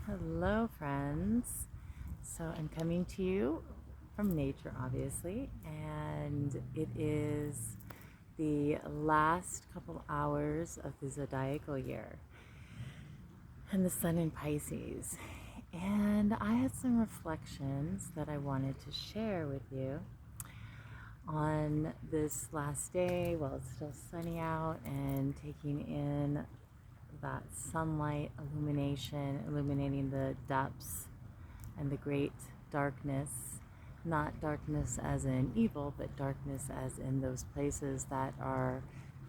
Hello, friends. So, I'm coming to you from nature, obviously, and it is the last couple hours of the zodiacal year and the sun in Pisces. And I had some reflections that I wanted to share with you on this last day while it's still sunny out and taking in that sunlight illumination, illuminating the depths and the great darkness, not darkness as in evil, but darkness as in those places that are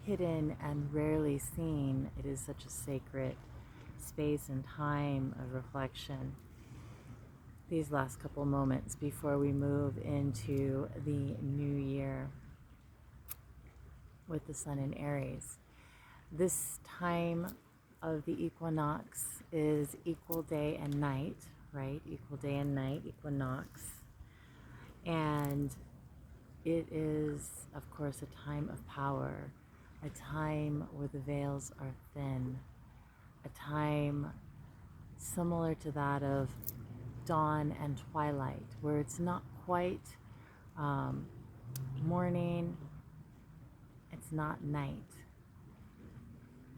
hidden and rarely seen. It is such a sacred space and time of reflection. These last couple moments before we move into the new year with the sun in Aries. This time of the equinox is equal day and night, right? Equal day and night, equinox. And it is, of course, a time of power, a time where the veils are thin, a time similar to that of dawn and twilight, where it's not quite morning, it's not night.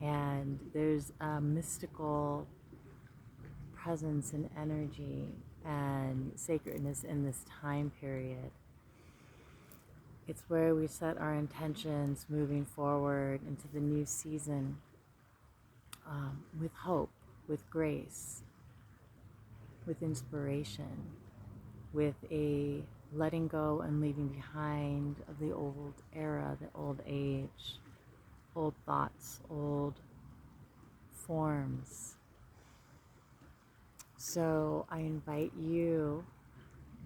And there's a mystical presence and energy and sacredness in this time period. It's where we set our intentions moving forward into the new season with hope, with grace, with inspiration, with a letting go and leaving behind of the old era, the old age, old thoughts, old forms. So I invite you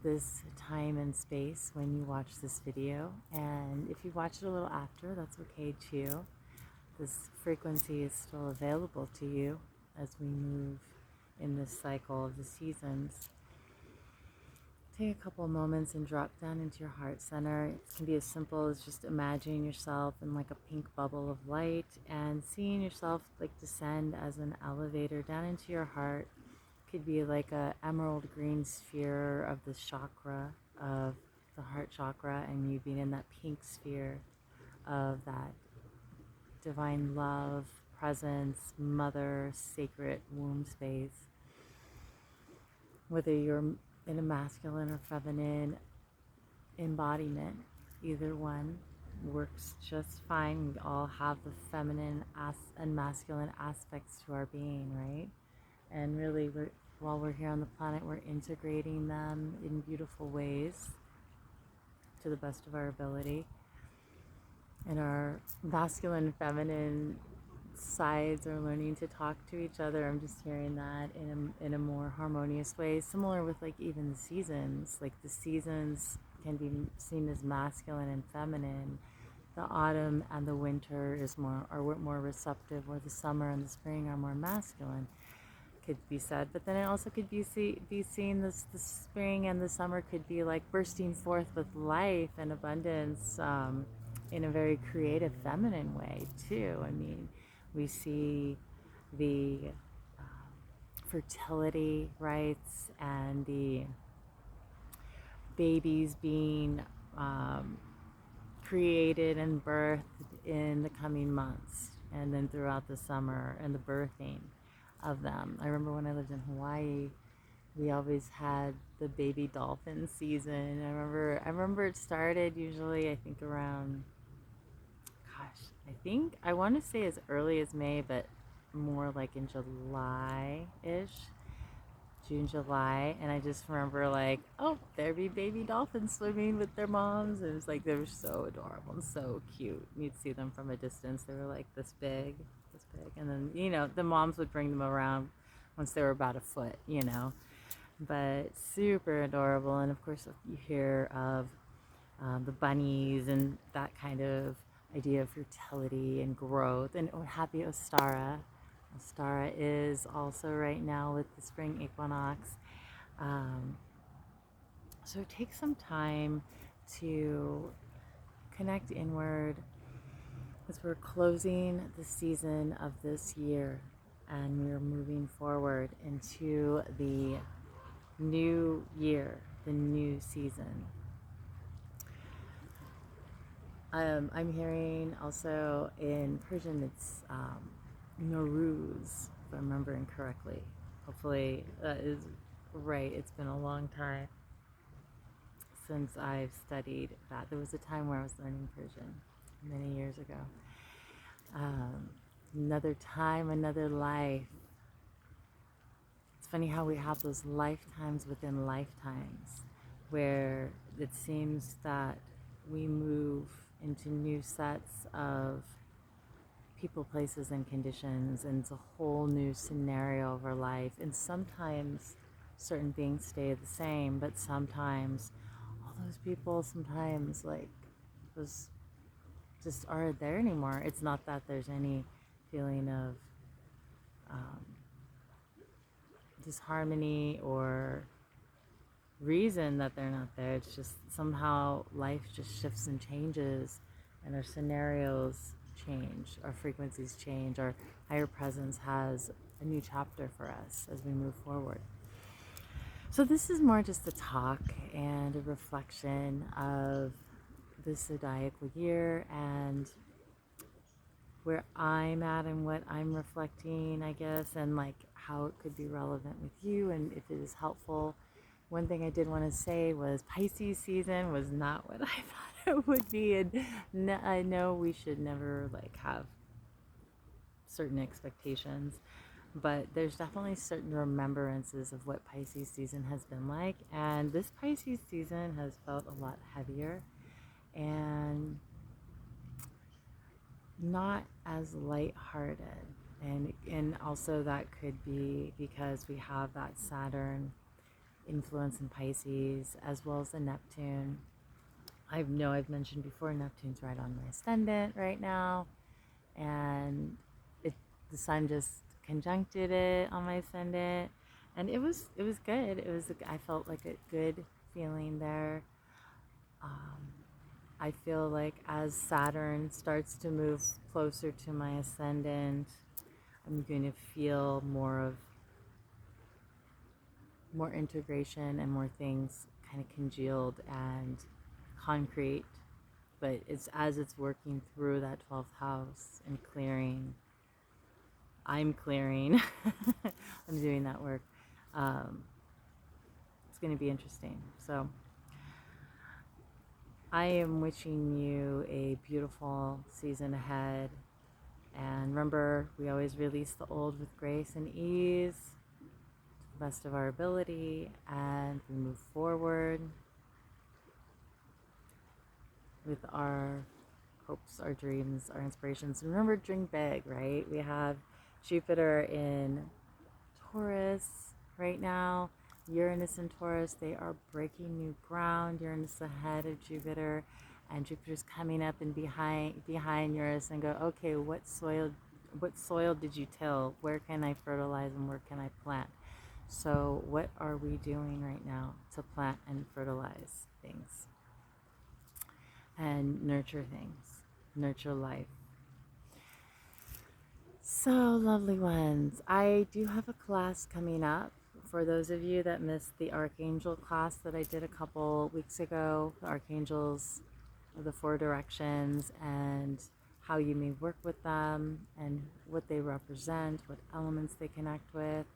this time and space when you watch this video, and if you watch it a little after, that's okay too. This frequency is still available to you as we move in this cycle of the seasons. Take a couple moments and drop down into your heart center. It can be as simple as just imagining yourself in like a pink bubble of light and seeing yourself like descend as an elevator down into your heart. Could be like a emerald green sphere of the chakra of the heart chakra, and you being in that pink sphere of that divine love, presence, mother, sacred womb space. Whether you're in a masculine or feminine embodiment, either one works just fine. We all have the feminine and masculine aspects to our being, right? And really, while we're here on the planet, we're integrating them in beautiful ways to the best of our ability. And our masculine and feminine sides are learning to talk to each other. I'm just hearing that in a more harmonious way, similar with like even the seasons. Like the seasons can be seen as masculine and feminine. The autumn and the winter are more receptive, where the summer and the spring are more masculine, could be said. But then it also could be seen this the spring and the summer could be like bursting forth with life and abundance in a very creative feminine way too. I mean, we see the fertility rites and the babies being created and birthed in the coming months, and then throughout the summer, and the birthing of them. I remember when I lived in Hawaii, we always had the baby dolphin season. I remember it started usually, I think around, I want to say as early as May, but more like in July-ish, June, July. And I just remember like, oh, there be baby dolphins swimming with their moms. It was like, they were so adorable and so cute. You'd see them from a distance. They were like this big. And then, the moms would bring them around once they were about a foot, but super adorable. And of course, you hear of the bunnies and that kind of idea of fertility and growth. And happy Ostara. Ostara is also right now with the spring equinox. So take some time to connect inward as we're closing the season of this year. and we're moving forward into the new year, the new season. I'm hearing also in Persian it's Nowruz, if I'm remembering correctly. Hopefully that is right. It's been a long time since I've studied that. There was a time where I was learning Persian many years ago. Another time, another life. It's funny how we have those lifetimes within lifetimes where it seems that we move into new sets of people, places, and conditions, and it's a whole new scenario of our life. And sometimes certain things stay the same, but sometimes all those people sometimes like those just aren't there anymore. It's not that there's any feeling of disharmony or reason that they're not there. It's just somehow life just shifts and changes, and our scenarios change, our frequencies change, our higher presence has a new chapter for us as we move forward. So this is more just a talk and a reflection of the zodiacal year and where I'm at and what I'm reflecting, I guess, and like how it could be relevant with you and if it is helpful. One thing I did want to say was Pisces season was not what I thought it would be, and I know we should never like have certain expectations, but there's definitely certain remembrances of what Pisces season has been like, and this Pisces season has felt a lot heavier and not as lighthearted, and also that could be because we have that Saturn influence in Pisces as well as the Neptune. I know I've mentioned before Neptune's right on my ascendant right now, and the sun just conjuncted it on my ascendant, and it was good. I felt like a good feeling there. I feel like as Saturn starts to move closer to my ascendant, I'm going to feel more integration and more things kind of congealed and concrete. But it's as it's working through that 12th house and clearing. I'm clearing. I'm doing that work. It's going to be interesting. So I am wishing you a beautiful season ahead. And remember, we always release the old with grace and ease to the best of our ability, and we move forward with our hopes, our dreams, our inspirations. And remember, dream big, right? We have Jupiter in Taurus right now, Uranus in Taurus. They are breaking new ground. Uranus ahead of Jupiter, and Jupiter's coming up and behind Uranus and go, okay, what soil did you till? Where can I fertilize and where can I plant? So what are we doing right now to plant and fertilize things and nurture things, nurture life? So, lovely ones, I do have a class coming up. For those of you that missed the Archangel class that I did a couple weeks ago, the Archangels of the four directions and how you may work with them and what they represent, what elements they connect with.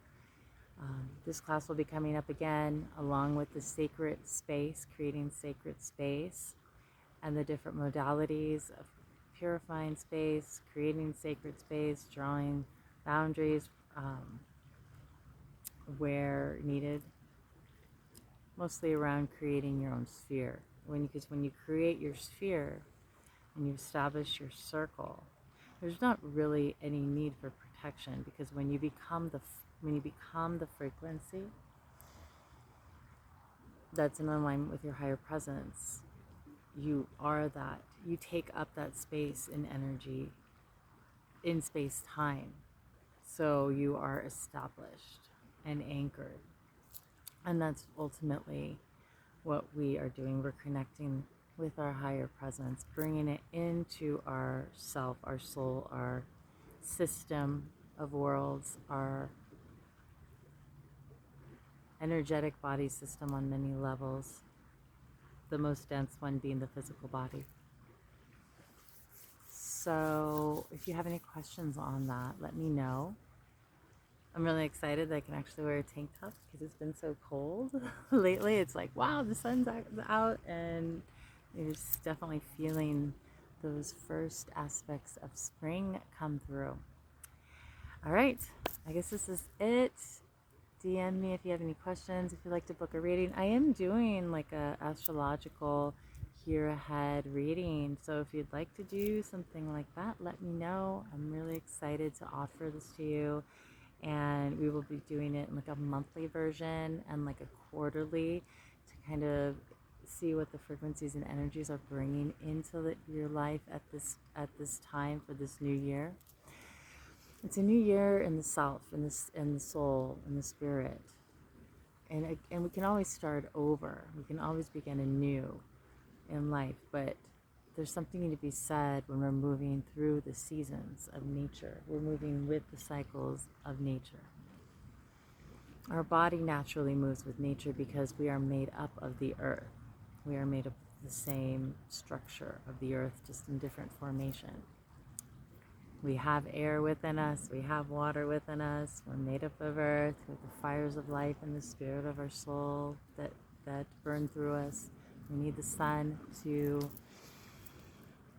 This class will be coming up again along with the sacred space, creating sacred space, and the different modalities of purifying space, creating sacred space, drawing boundaries where needed, mostly around creating your own sphere. Because when you create your sphere and you establish your circle, there's not really any need for protection, because when you become the frequency that's in alignment with your higher presence, you are that. You take up that space in energy, in space-time. So you are established and anchored. And that's ultimately what we are doing. We're connecting with our higher presence, bringing it into our self, our soul, our system, of worlds, our energetic body system on many levels, the most dense one being the physical body. So if you have any questions on that, let me know. I'm really excited that I can actually wear a tank top because it's been so cold lately. It's like, wow, the sun's out, and you're just definitely feeling those first aspects of spring come through. All right, I guess this is it. DM me if you have any questions, if you'd like to book a reading. I am doing like a astrological year ahead reading, so if you'd like to do something like that, let me know. I'm really excited to offer this to you, and we will be doing it in like a monthly version and like a quarterly to kind of see what the frequencies and energies are bringing into your life at this time for this new year. It's a new year in the self, in the soul, in the spirit, and we can always start over. We can always begin anew in life, but there's something to be said when we're moving through the seasons of nature. We're moving with the cycles of nature. Our body naturally moves with nature because we are made up of the earth. We are made up of the same structure of the earth, just in different formation. We have air within us, we have water within us, we're made up of earth with the fires of life and the spirit of our soul that burn through us. We need the sun to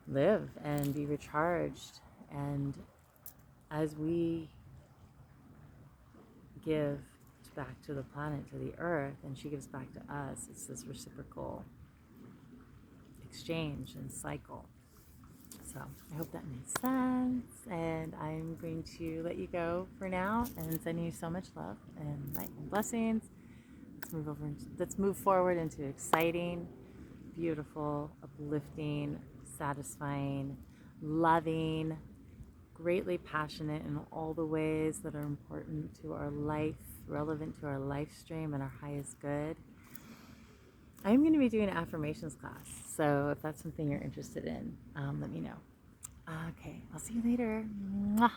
live and be recharged. And as we give back to the planet, to the earth, and she gives back to us, it's this reciprocal exchange and cycle. So I hope that made sense, and I'm going to let you go for now and send you so much love and light and blessings. Let's move forward into exciting, beautiful, uplifting, satisfying, loving, greatly passionate in all the ways that are important to our life, relevant to our life stream and our highest good. I'm going to be doing an affirmations class, so if that's something you're interested in, let me know. Okay, I'll see you later. Mwah.